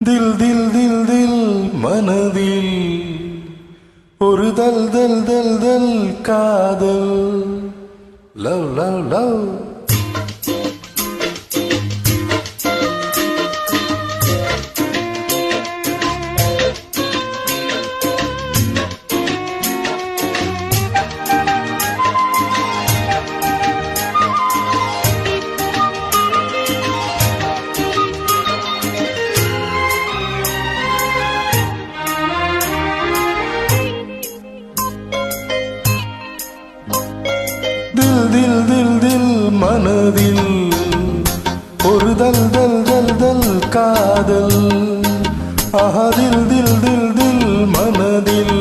दिल दिल दिल दिल மனதில் ஒரு தல் தல் தல் தல் காதல் லவ் லவ் லவ் दिल दिल दिल மனதில் ஒரு தல் தல் தல் தல் காதல் ஆஹா दिल दिल दिल दिल மனதில்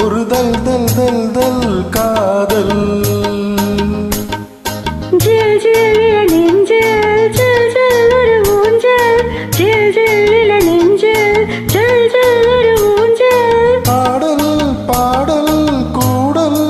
ஒரு தல் தல் தல் தல் காதல் ஜில் ஜில் நெஞ்சில் ஜில் ஜில் ஒரு ஊஞ்சல் ஜில் ஜில் நெஞ்சில் ஜில் ஜில் ஒரு ஊஞ்சல் பாடல் பாடல் கூடல்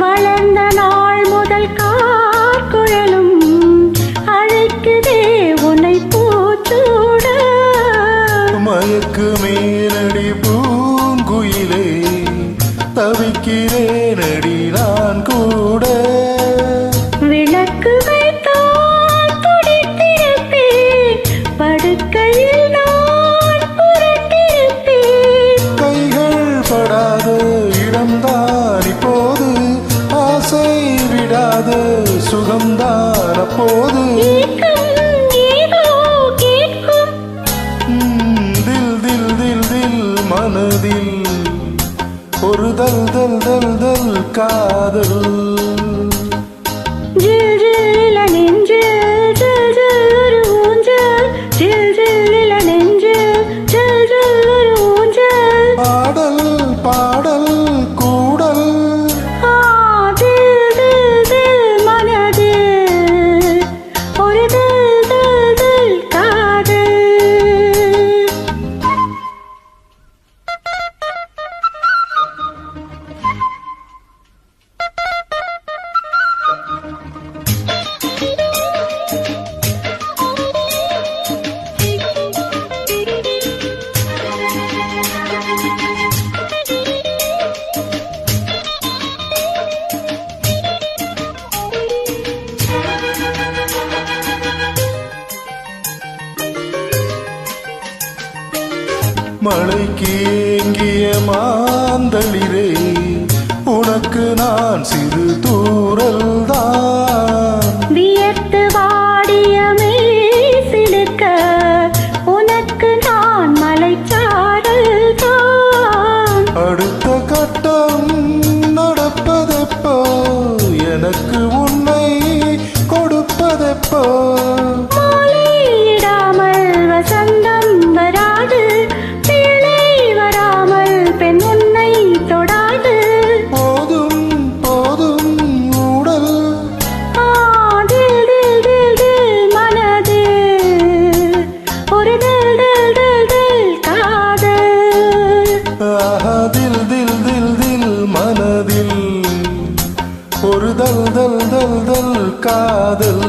வளர்ந்த நாள் முதல் கார்குழலும் அழைக்குதே உன்னை பூச்சூட மயக்கு மேலடி பூங்குயிலே தவிக்கிறேனடி நான் கூட விளக்கு வைத்தால் துடித்திருப்பேன் படுக்கையில் நான் புரட்டிருப்பேன் கைகள் படாத இடம்தான் இப்போது ஆசை விடாத சுகம்தான் அப்போது தில் தில் தில் தில் மனதில் ஒரு தல் தல் தல் தல் காதல் ஜில் ஜில் நெஞ்சில் ஜில் ஜில் ஒரு ஊஞ்சல் ஜில் ஜில் நெஞ்சில் ஜில் ஜில் ஒரு ஊஞ்சல் பாடல் பாடல் கூடல் தில் தில் தில் மனதில் ஒரு தில் தில் தில் காதல் மழைக்கு ஏங்கிய மாந்தளிரே உனக்கு நான் சிறு தூரல் தான் வியர்த்து வாடிய மேசிலுக்க உனக்கு நான் மலைச்சாரல் தான் அடுத்த கட்டம் நடப்பதெப்போ எனக்கு உன்னை கொடுப்பதெப்போ மாலையிடாமல் வசந்தம் வராது பிழை வராமல் பெண் உன்னை தொடாது போதும் போதும் ஊடல் தில் தில் தில் தில் மனதில் ஒரு தில் தில் தில் தில் காதல் ஆஹா தில் தில் தில் தில் மனதில் ஒரு தல் தல் தல் தல் காதல்